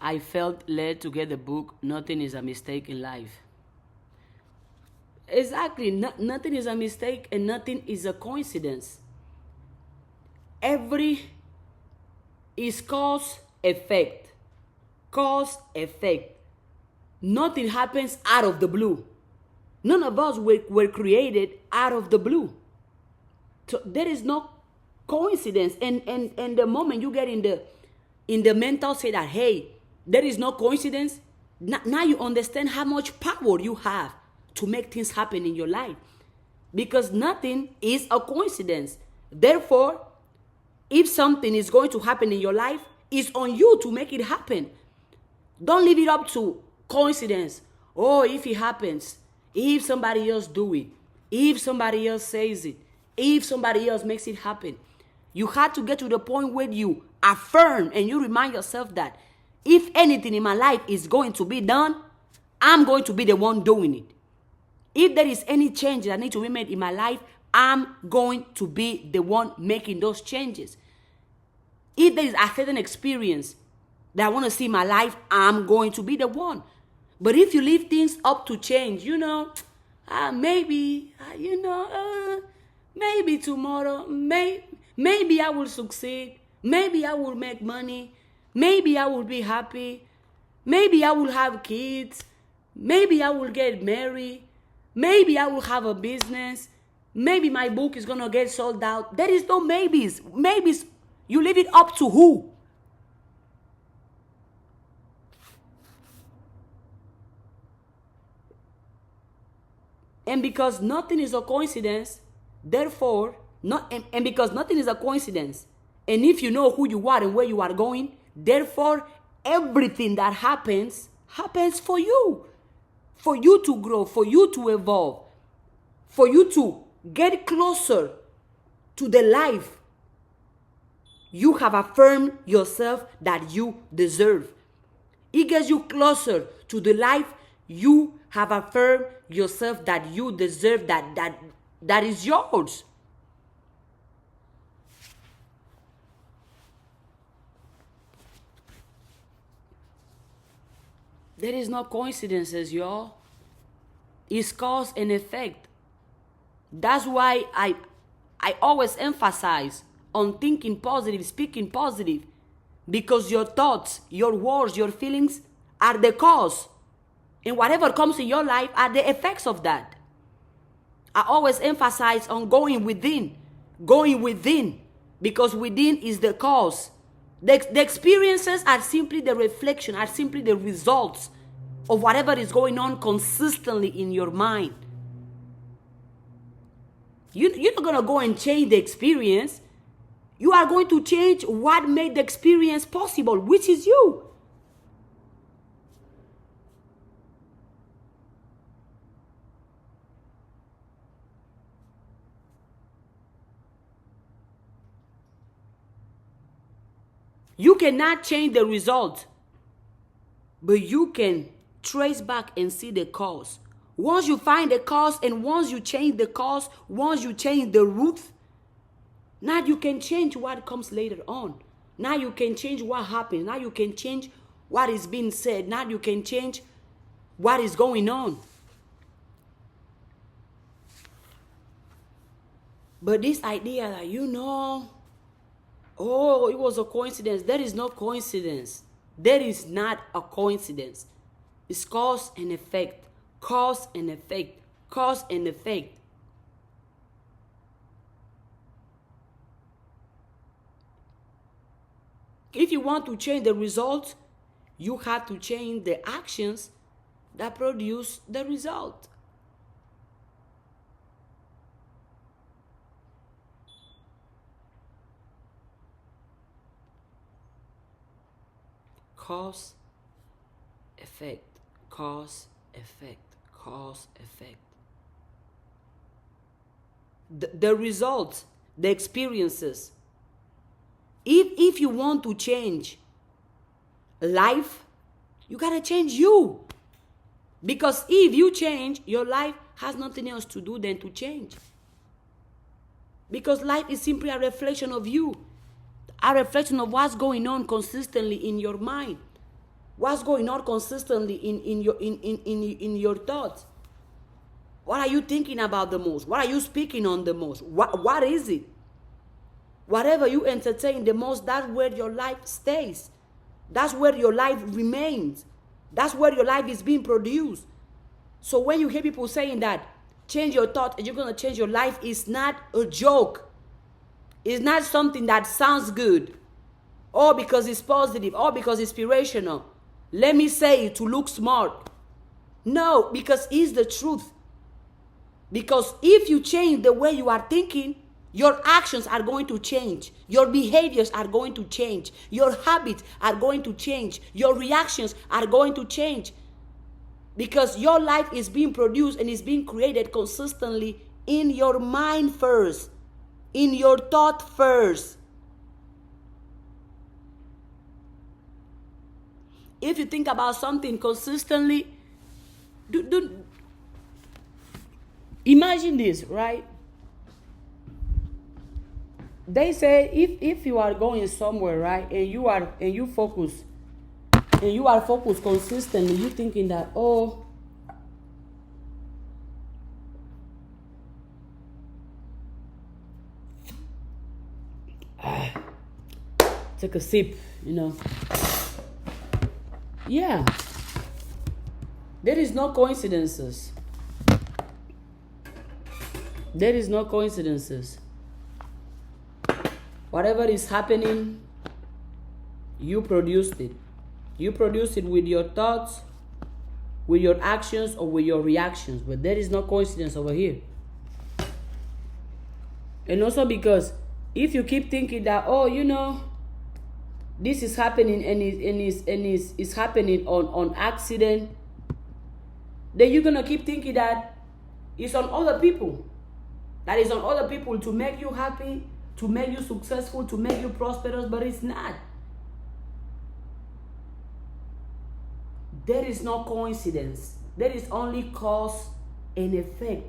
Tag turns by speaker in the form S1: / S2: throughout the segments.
S1: I felt led to get the book, Nothing is a Mistake in Life. Exactly. Nothing is a mistake and nothing is a coincidence. Every is cause, effect. Cause, effect. Nothing happens out of the blue. None of us were created out of the blue. So there is no coincidence. And the moment you get in the mental state that, hey, there is no coincidence, now you understand how much power you have to make things happen in your life. Because nothing is a coincidence. Therefore, if something is going to happen in your life, it's on you to make it happen. Don't leave it up to coincidence. Oh, if it happens, if somebody else do it, if somebody else says it, if somebody else makes it happen. You have to get to the point where you affirm and you remind yourself that if anything in my life is going to be done, I'm going to be the one doing it. If there is any change that needs to be made in my life, I'm going to be the one making those changes. If there is a certain experience that I want to see in my life, I'm going to be the one. But if you leave things up to change, maybe tomorrow, maybe I will succeed, maybe I will make money, maybe I will be happy, maybe I will have kids, maybe I will get married, maybe I will have a business, maybe my book is going to get sold out. There is no maybes. Maybes, you leave it up to who? And because nothing is a coincidence, therefore, because nothing is a coincidence, and if you know who you are and where you are going, therefore, everything that happens for you to grow, for you to evolve, for you to get closer to the life you have affirmed yourself that you deserve. It gets you closer to the life you have affirmed yourself that you deserve, that is yours. There is no coincidences, y'all. It's cause and effect. That's why I always emphasize on thinking positive, speaking positive, because your thoughts, your words, your feelings are the cause. And whatever comes in your life are the effects of that. I always emphasize on going within, because within is the cause. The experiences are simply the reflection, are simply the results of whatever is going on consistently in your mind. You're not going to go and change the experience. You are going to change what made the experience possible, which is you. You cannot change the result, but you can trace back and see the cause. Once you find the cause and once you change the cause, once you change the root, now you can change what comes later on. Now you can change what happens. Now you can change what is being said. Now you can change what is going on. But this idea that, oh, it was a coincidence. There is no coincidence. There is not a coincidence. It's cause and effect. Cause and effect. Cause and effect. If you want to change the result, you have to change the actions that produce the result. Cause, effect, cause, effect, cause, effect. The results, the experiences. If you want to change life, you gotta change you. Because if you change, your life has nothing else to do than to change. Because life is simply a reflection of you. A reflection of what's going on consistently in your mind. What's going on consistently in your thoughts? What are you thinking about the most? What are you speaking on the most? What is it? Whatever you entertain the most, that's where your life stays. That's where your life remains. That's where your life is being produced. So when you hear people saying that, change your thoughts and you're going to change your life, it's not a joke. It's not something that sounds good, or because it's positive, or because it's inspirational. Let me say it to look smart. No, because it's the truth. Because if you change the way you are thinking, your actions are going to change. Your behaviors are going to change. Your habits are going to change. Your reactions are going to change. Because your life is being produced and is being created consistently in your mind first, in your thought first. If you think about something consistently, imagine this, right? They say if you are going somewhere, right, and you are focused consistently, you thinking that, oh, take a sip, Yeah. There is no coincidences. There is no coincidences. Whatever is happening, you produced it. You produced it with your thoughts, with your actions, or with your reactions. But there is no coincidence over here. And also because if you keep thinking that, oh, this is happening and is happening on accident, then you're gonna keep thinking that it's on other people. That is on other people to make you happy, to make you successful, to make you prosperous, but it's not. There is no coincidence. There is only cause and effect.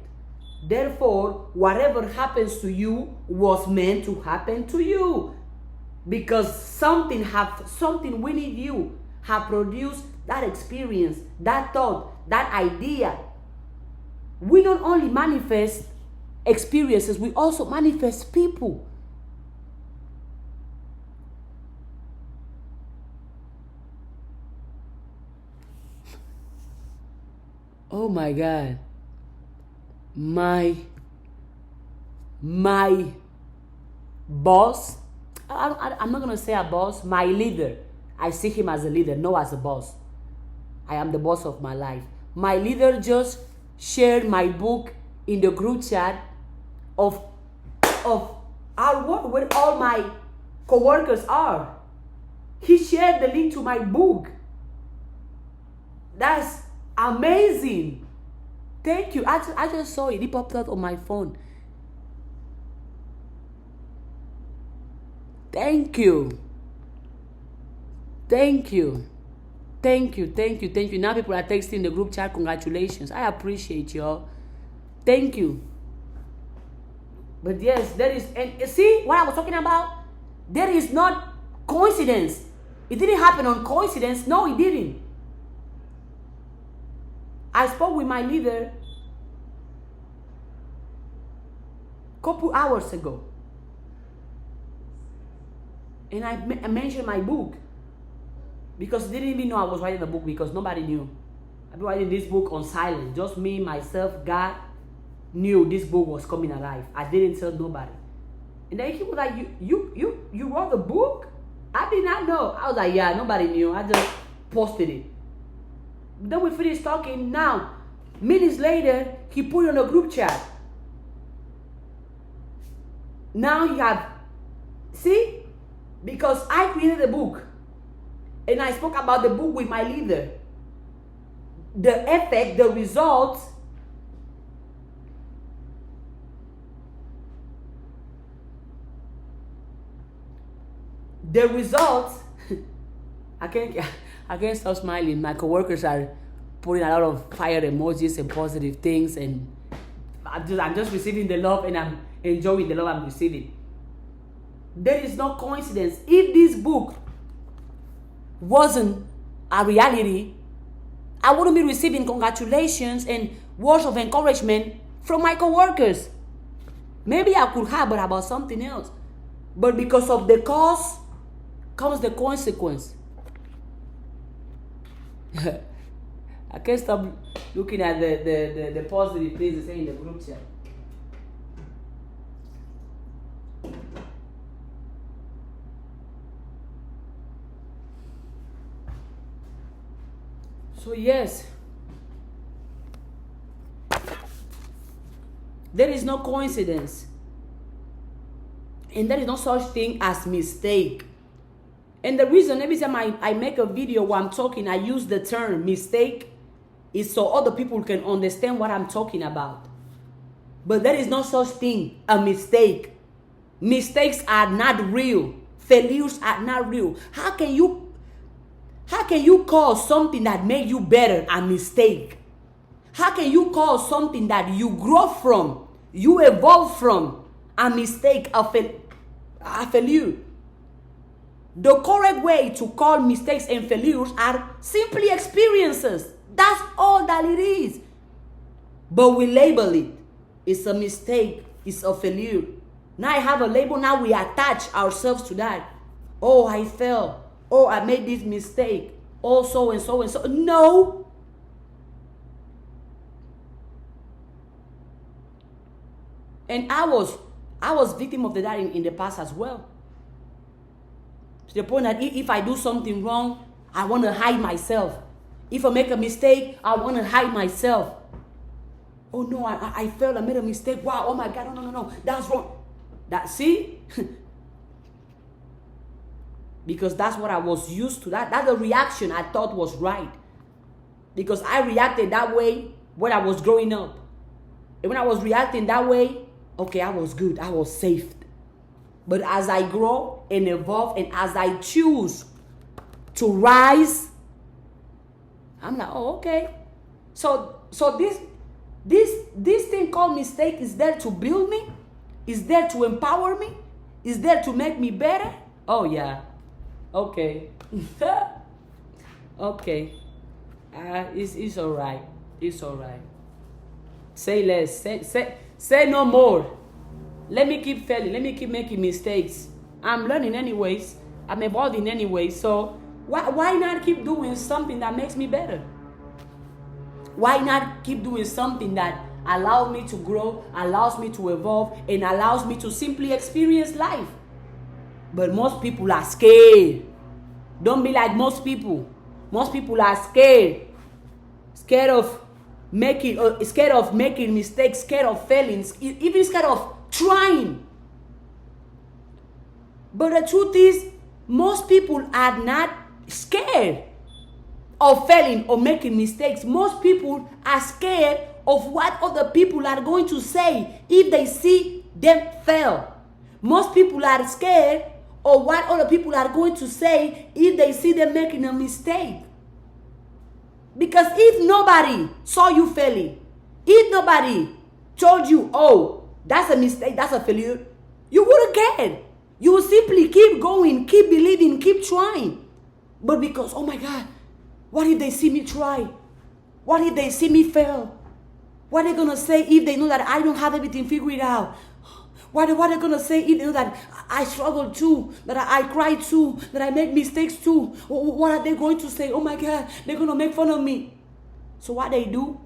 S1: Therefore, whatever happens to you was meant to happen to you. Because something within you have produced that experience, that thought, that idea. We not only manifest experiences, we also manifest people. Oh my God. My boss, I'm not going to say a boss, my leader. I see him as a leader, not as a boss. I am the boss of my life. My leader just shared my book in the group chat of our work, where all my co-workers are. He shared the link to my book. That's amazing. Thank you. I just saw it. It popped up on my phone. Thank you. Thank you. Thank you. Thank you. Thank you. Now people are texting the group chat. Congratulations. I appreciate y'all. Thank you. But yes, there is, and see what I was talking about? There is not coincidence. It didn't happen on coincidence. No, it didn't. I spoke with my leader a couple hours ago. And I mentioned my book. Because they didn't even know I was writing a book, because nobody knew. I've been writing this book on silence. Just me, myself, God knew this book was coming alive. I didn't tell nobody. And then he was like, you wrote the book? I did not know. I was like, yeah, nobody knew. I just posted it. Then we finished talking. Now, minutes later, he put it on a group chat. Now you have, see? Because I created a book. And I spoke about the book with my leader. The effect, the results, I can't stop smiling. My coworkers are putting a lot of fire emojis and positive things, and I'm just receiving the love, and I'm enjoying the love I'm receiving. There is no coincidence. If this book wasn't a reality, I wouldn't be receiving congratulations and words of encouragement from my coworkers. Maybe I could have, but about something else. But because of the cause comes the consequence. I can't stop looking at the positive things they say in the group chat. So yes, there is no coincidence. And there is no such thing as mistake. And the reason every time I make a video where I'm talking, I use the term mistake is so other people can understand what I'm talking about. But there is no such thing, a mistake. Mistakes are not real. Failures are not real. How can you call something that made you better a mistake? How can you call something that you grow from, you evolve from, a mistake, a failure? The correct way to call mistakes and failures are simply experiences. That's all that it is. But we label it. It's a mistake. It's a failure. Now I have a label. Now we attach ourselves to that. Oh, I fell. Oh, I made this mistake. Oh, so and so and so. No. And I was victim of that in the past as well. To the point that if I do something wrong, I want to hide myself. If I make a mistake, I want to hide myself. Oh no, I failed, I made a mistake. Wow, oh my God, no, that's wrong. See? Because that's what I was used to. That's the reaction I thought was right. Because I reacted that way when I was growing up. And when I was reacting that way, okay, I was good, I was safe. But as I grow and evolve and as I choose to rise, I'm like, oh, okay. So this thing called mistake is there to build me, is there to empower me, is there to make me better. Oh yeah, okay, okay. It's all right. It's all right. Say less. Say no more. Let me keep failing. Let me keep making mistakes. I'm learning anyways. I'm evolving anyway. So why not keep doing something that makes me better? Why not keep doing something that allows me to grow, allows me to evolve, and allows me to simply experience life? But most people are scared. Don't be like most people. Most people are scared. Scared of making mistakes, scared of failing, even scared of trying. But the truth is, most people are not scared of failing or making mistakes. Most people are scared of what other people are going to say if they see them fail. Most people are scared of what other people are going to say if they see them making a mistake. Because if nobody saw you failing, if nobody told you, oh, that's a mistake, that's a failure, you wouldn't care. You would simply keep going, keep believing, keep trying. But because, oh my God, what if they see me try? What if they see me fail? What are they going to say if they know that I don't have everything figured out? What are they going to say if they know that I struggle too, that I cry too, that I make mistakes too? What are they going to say? Oh my God, they're going to make fun of me. So what they do,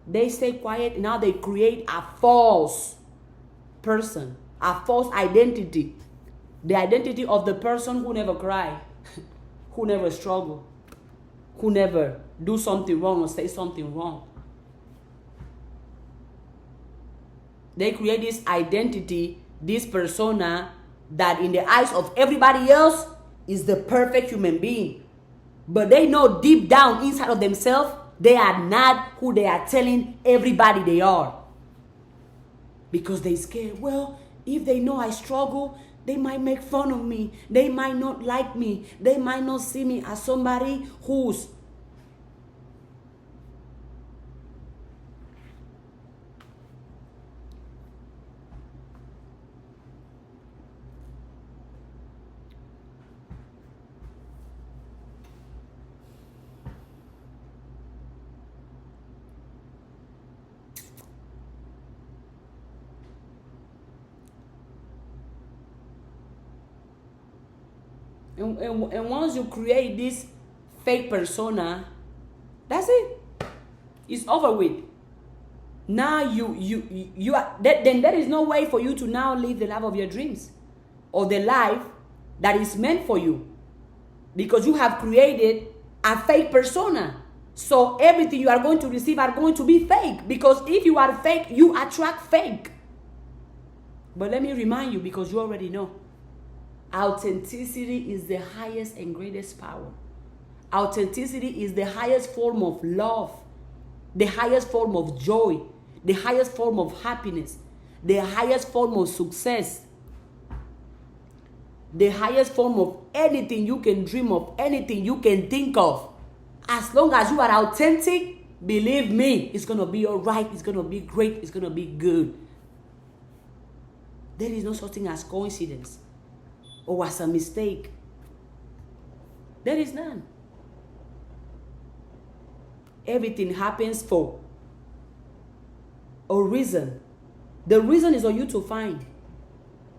S1: they stay quiet and now they create a false person, a false identity. The identity of the person who never cry, who never struggle, who never do something wrong or say something wrong. They create this identity, this persona that in the eyes of everybody else is the perfect human being. But they know deep down inside of themselves, they are not who they are telling everybody they are. Because they scared, well, if they know I struggle, they might make fun of me. They might not like me. They might not see me as somebody who's And once you create this fake persona, that's it. It's over with. Now you are, then there is no way for you to now live the life of your dreams or the life that is meant for you, because you have created a fake persona. So everything you are going to receive are going to be fake, because if you are fake, you attract fake. But let me remind you, because you already know, authenticity is the highest and greatest power. Authenticity is the highest form of love, the highest form of joy, the highest form of happiness, the highest form of success, the highest form of anything you can dream of, anything you can think of. As long as you are authentic, believe me, it's going to be all right, it's going to be great, it's going to be good. There is no such thing as coincidence or as a mistake. There is none. Everything happens for a reason. The reason is for you to find.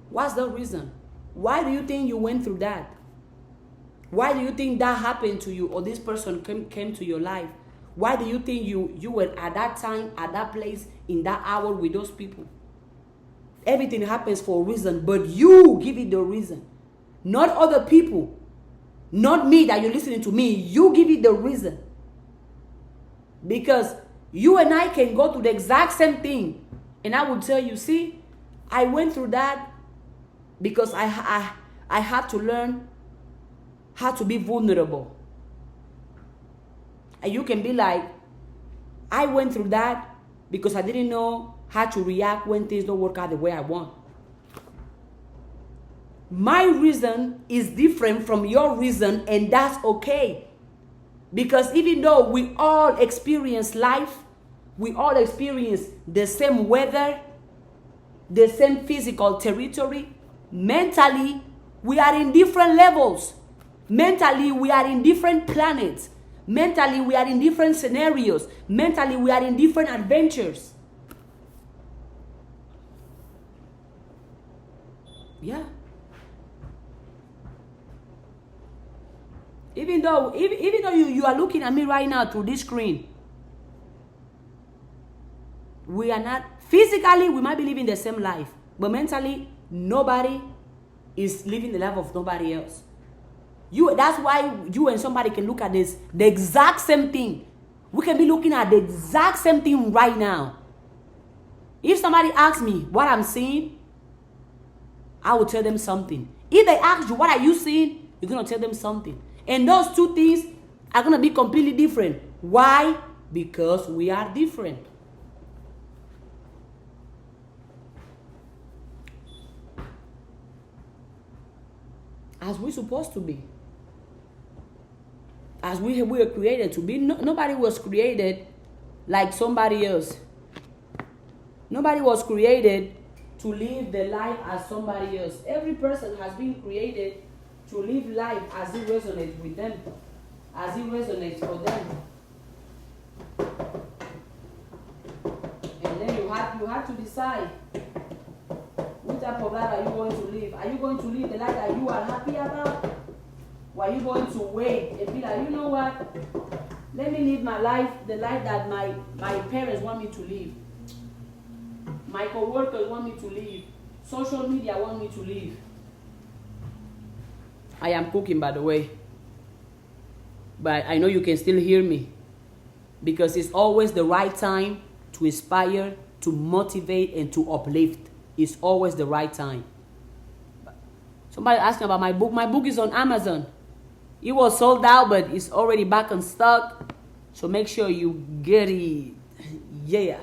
S1: What's the reason? Why do you think you went through that? Why do you think that happened to you, or this person came to your life? Why do you think you were at that time, at that place, in that hour with those people? Everything happens for a reason, but you give it the reason. Not other people. Not me that you're listening to me. You give it the reason. Because you and I can go through the exact same thing. And I would tell you, see, I went through that because I had to learn how to be vulnerable. And you can be like, I went through that because I didn't know how to react when things don't work out the way I want. My reason is different from your reason, and that's okay. Because even though we all experience life, we all experience the same weather, the same physical territory, mentally, we are in different levels. Mentally, we are in different planets. Mentally, we are in different scenarios. Mentally, we are in different adventures. Yeah. Even though you are looking at me right now through this screen, we are not, physically, we might be living the same life, but mentally, nobody is living the life of nobody else. That's why you and somebody can look at this, the exact same thing. We can be looking at the exact same thing right now. If somebody asks me what I'm seeing, I will tell them something. If they ask you, what are you seeing? You're going to tell them something. And those two things are going to be completely different. Why? Because we are different. As we're supposed to be. As we were created to be. Nobody was created like somebody else. Nobody was created to live the life as somebody else. Every person has been created to live life as it resonates with them, as it resonates for them. And then you have to decide, which type of life are you going to live? Are you going to live the life that you are happy about? Or are you going to wait and be like, you know what? Let me live my life, the life that my parents want me to live. My co-workers want me to live. Social media want me to live. I am cooking, by the way. But I know you can still hear me. Because it's always the right time to inspire, to motivate, and to uplift. It's always the right time. Somebody asked me about my book. My book is on Amazon. It was sold out, but it's already back in stock. So make sure you get it. Yeah.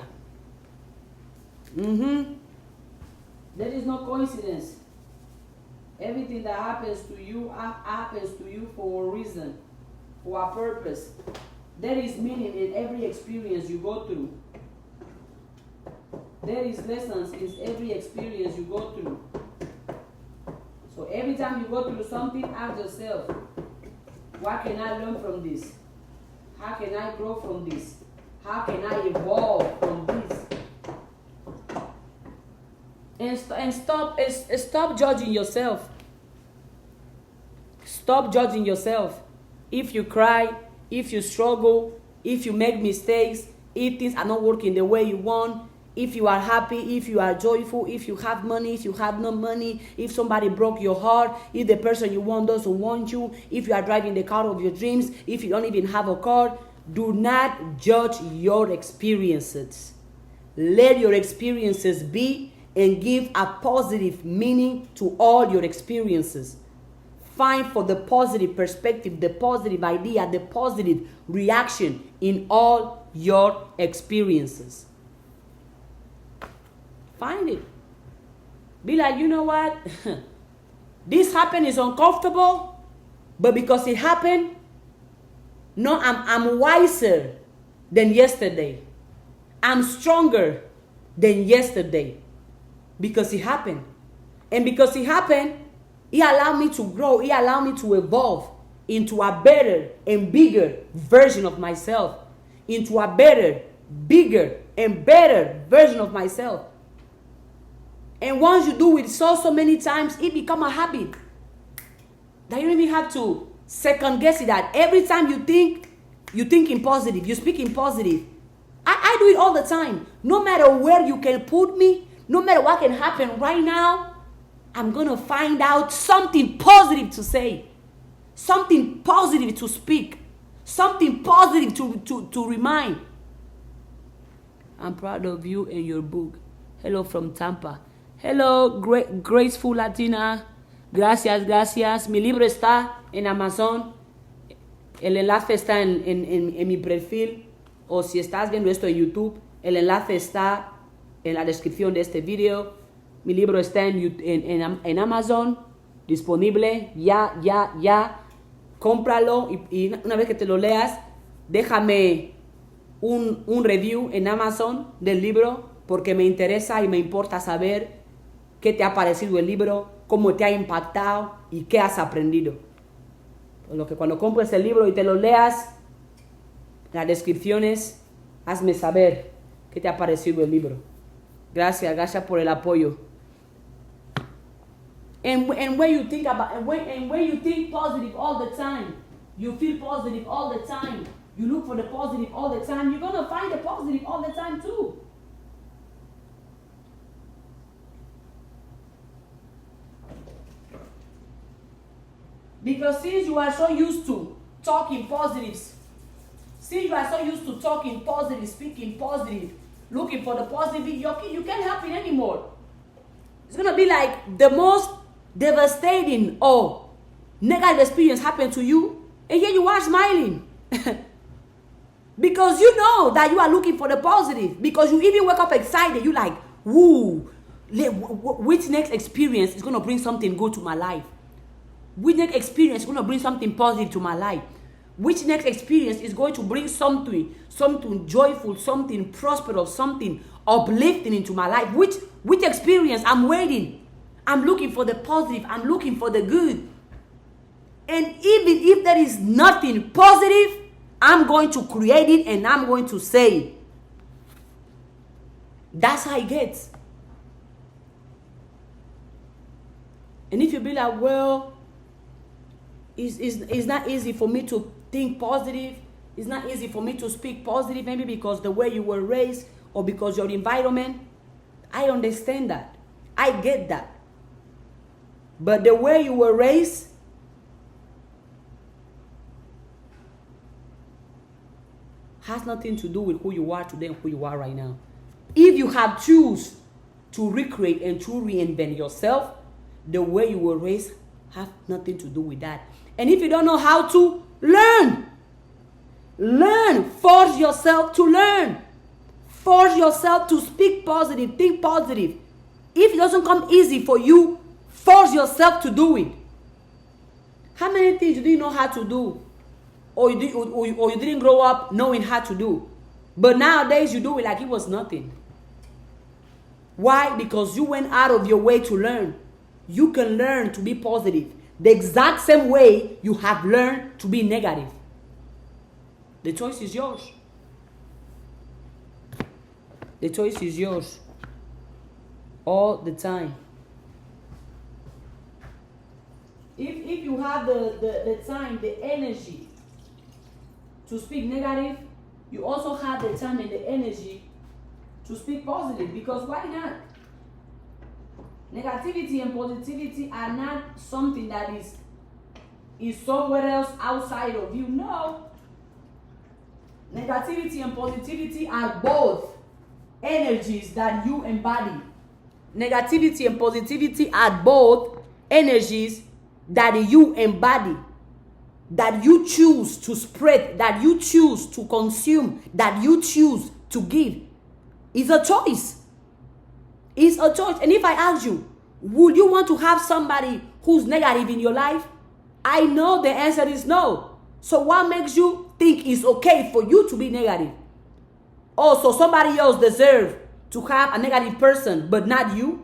S1: There is no coincidence. Everything that happens to you for a reason, for a purpose. There is meaning in every experience you go through. There is lessons in every experience you go through. So every time you go through something, ask yourself, what can I learn from this? How can I grow from this? How can I evolve from this? And stop judging yourself. Stop judging yourself. If you cry, if you struggle, if you make mistakes, if things are not working the way you want, if you are happy, if you are joyful, if you have money, if you have no money, if somebody broke your heart, if the person you want doesn't want you, if you are driving the car of your dreams, if you don't even have a car, do not judge your experiences. Let your experiences be and give a positive meaning to all your experiences. Find for the positive perspective, the positive idea, the positive reaction in all your experiences. Find it. Be like, you know what? This happened is uncomfortable, but because it happened, no, I'm wiser than yesterday. I'm stronger than yesterday because it happened. And because it happened, it allowed me to grow. It allowed me to evolve into a better and bigger version of myself. Into a better, bigger, and better version of myself. And once you do it so many times, it becomes a habit. That you don't even have to second guess it. That every time you think in positive, you speak in positive. I do it all the time. No matter where you can put me, no matter what can happen right now, I'm going to find out something positive to say. Something positive to speak. Something positive to remind. I'm proud of you and your book. Hello from Tampa. Hello, graceful Latina. Gracias. Mi libro está en Amazon. El enlace está en mi perfil. O si estás viendo esto en YouTube, el enlace está en la descripción de este video. Mi libro está en Amazon, disponible, ya. Cómpralo y una vez que te lo leas, déjame un review en Amazon del libro, porque me interesa y me importa saber qué te ha parecido el libro, cómo te ha impactado y qué has aprendido. Por lo que cuando compres el libro y te lo leas, en las descripciones, hazme saber qué te ha parecido el libro. Gracias por el apoyo. And when you think about when you think positive all the time, you feel positive all the time, you look for the positive all the time, you're gonna find the positive all the time too. Because since you are so used to talking positives, since you are so used to talking positive, speaking positive, looking for the positive, you can't help it anymore. It's going to be like the most devastating or negative experience happened to you, and here you are smiling. Because you know that you are looking for the positive. Because you even wake up excited. You're like, woo, which next experience is going to bring something good to my life? Which next experience is going to bring something positive to my life? Which next experience is going to bring something joyful, something prosperous, something uplifting into my life? Which experience? I'm waiting. I'm looking for the positive. I'm looking for the good. And even if there is nothing positive, I'm going to create it and I'm going to say it. That's how it gets. And if you be like, well, it's not easy for me to think positive. It's not easy for me to speak positive, maybe because the way you were raised or because your environment. I understand that. I get that. But the way you were raised has nothing to do with who you are today and who you are right now. If you have choose to recreate and to reinvent yourself, the way you were raised have nothing to do with that. And if you don't know how to, learn. Learn. Force yourself to learn. Force yourself to speak positive, think positive. If it doesn't come easy for you, force yourself to do it. How many things do you know how to do? Or you didn't grow up knowing how to do. But nowadays you do it like it was nothing. Why? Because you went out of your way to learn. You can learn to be positive the exact same way you have learned to be negative. The choice is yours. The choice is yours. All the time. If you have the time, the energy to speak negative, you also have the time and the energy to speak positive. Because why not? Negativity and positivity are not something that is somewhere else outside of you. No. Negativity and positivity are both energies that you embody. Negativity and positivity are both energies that you embody, that you choose to spread, that you choose to consume, that you choose to give. It's a choice. It's a choice. And if I ask you, would you want to have somebody who's negative in your life? I know the answer is no. So what makes you think it's okay for you to be negative? Oh, so somebody else deserves to have a negative person, but not you?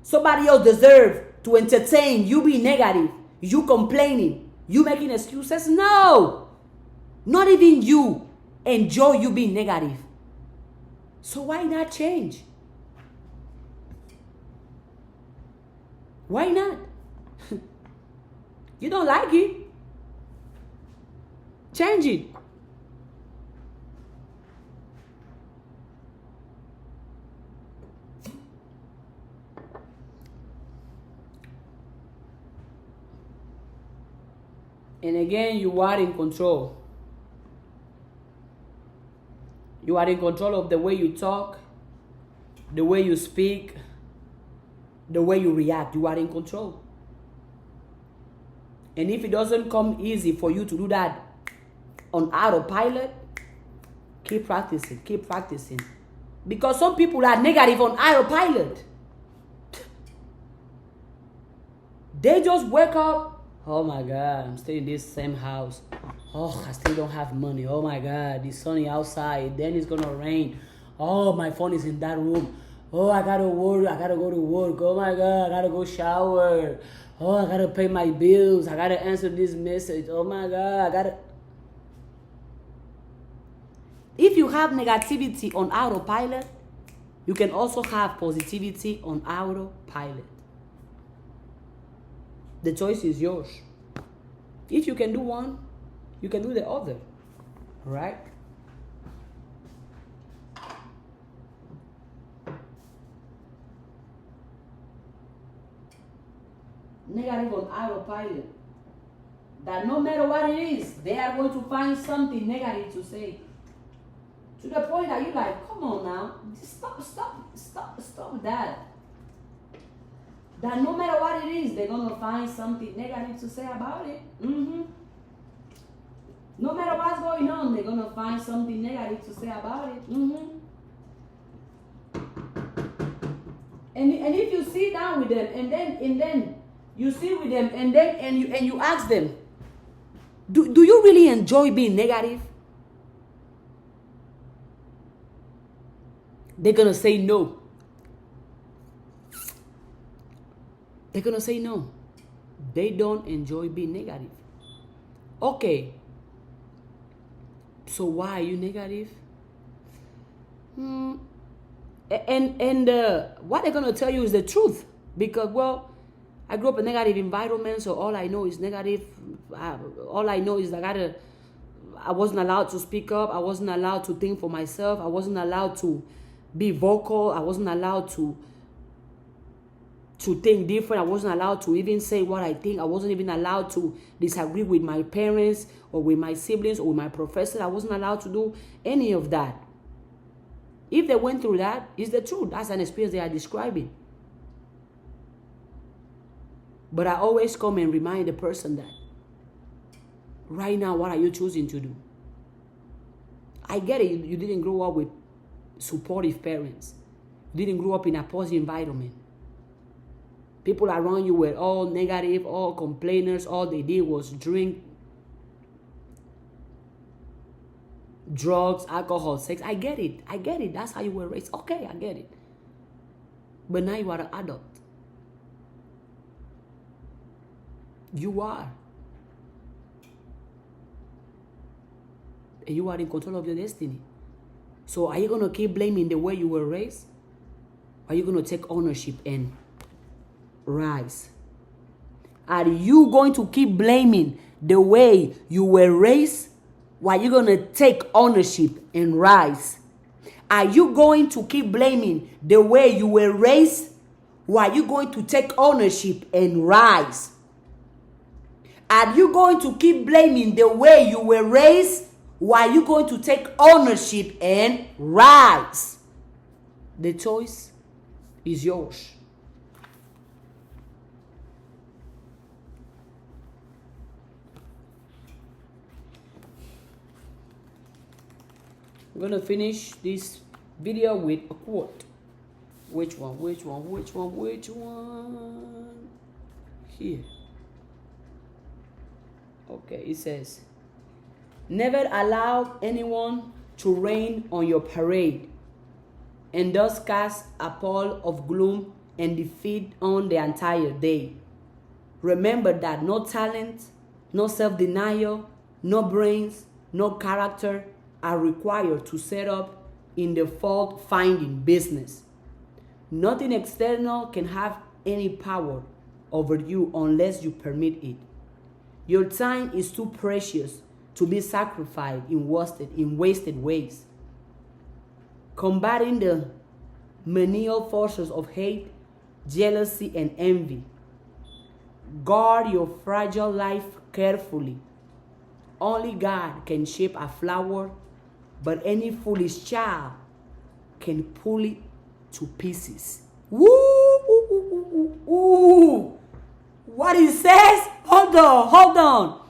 S1: Somebody else deserves to entertain you being negative, you complaining, you making excuses? No. Not even you enjoy you being negative. So why not change? Why not? You don't like it? Change it. And again, you are in control. You are in control of the way you talk, the way you speak, the way you react. You are in control. And if it doesn't come easy for you to do that on autopilot, keep practicing, keep practicing. Because some people are negative on autopilot. They just wake up, oh my God, I'm still in this same house. Oh, I still don't have money. Oh my God, it's sunny outside. Then it's gonna rain. Oh, my phone is in that room. Oh, I gotta work. I gotta go to work. Oh my God, I gotta go shower. Oh, I gotta pay my bills. I gotta answer this message. Oh my God, I gotta. If you have negativity on autopilot, you can also have positivity on autopilot. The choice is yours. If you can do one, you can do the other. Right? Negative on autopilot. That no matter what it is, they are going to find something negative to say. To the point that you're like, come on now, stop that. That no matter what it is, they're going to find something negative to say about it. No matter what's going on, they're going to find something negative to say about it. And if you sit down with them and then you sit with them and you ask them, do you really enjoy being negative? They're going to say no. They're going to say no. They don't enjoy being negative. Okay. So why are you negative? And what they're going to tell you is the truth. Because, well, I grew up in a negative environment, so all I know is negative. All I know is I wasn't allowed to speak up. I wasn't allowed to think for myself. I wasn't allowed to be vocal. I wasn't allowed to think different. I wasn't allowed to even say what I think. I wasn't even allowed to disagree with my parents or with my siblings or with my professor. I wasn't allowed to do any of that. If they went through that, it's the truth. That's an experience they are describing. But I always come and remind the person that right now, what are you choosing to do? I get it. You didn't grow up with supportive parents. You didn't grow up in a positive environment. People around you were all negative, all complainers. All they did was drink, drugs, alcohol, sex. I get it. I get it. That's how you were raised. Okay, I get it. But now you are an adult. You are. And you are in control of your destiny. So are you going to keep blaming the way you were raised? Or are you going to take ownership and rise? Are you going to keep blaming the way you were raised? Or are you going to take ownership and rise? Are you going to keep blaming the way you were raised? Or are you going to take ownership and rise? Are you going to keep blaming the way you were raised? Or are you going to take ownership and rise? The choice is yours. I'm gonna finish this video with a quote. Which one? Here. Okay, it says, never allow anyone to rain on your parade and thus cast a pall of gloom and defeat on the entire day. Remember that no talent, no self-denial, no brains, no character are required to set up in the fault-finding business. Nothing external can have any power over you unless you permit it. Your time is too precious to be sacrificed in wasted ways. Combating the menial forces of hate, jealousy, and envy. Guard your fragile life carefully. Only God can shape a flower, but any foolish child can pull it to pieces. Woo! What it says? Hold on.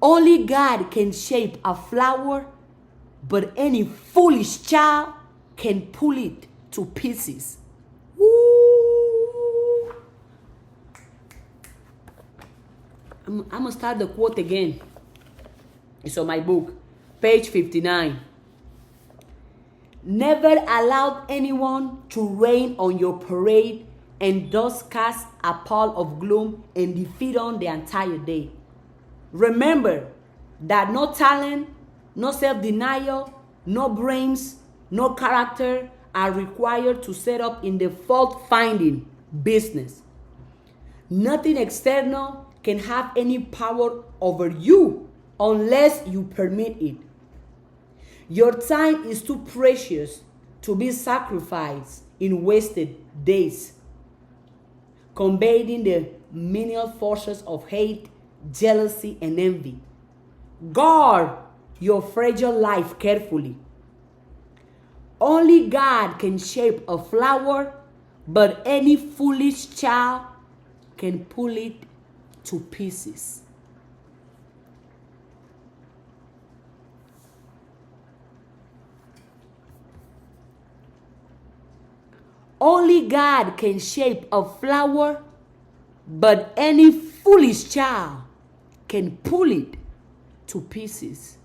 S1: Only God can shape a flower, but any foolish child can pull it to pieces. Woo! I'm gonna start the quote again. It's on my book, page 59. Never allow anyone to rain on your parade and thus cast a pall of gloom and defeat on the entire day. Remember that no talent, no self-denial, no brains, no character are required to set up in the fault-finding business. Nothing external can have any power over you unless you permit it. Your time is too precious to be sacrificed in wasted days, combating the menial forces of hate, jealousy, and envy. Guard your fragile life carefully. Only God can shape a flower, but any foolish child can pull it to pieces. Only God can shape a flower, but any foolish child can pull it to pieces.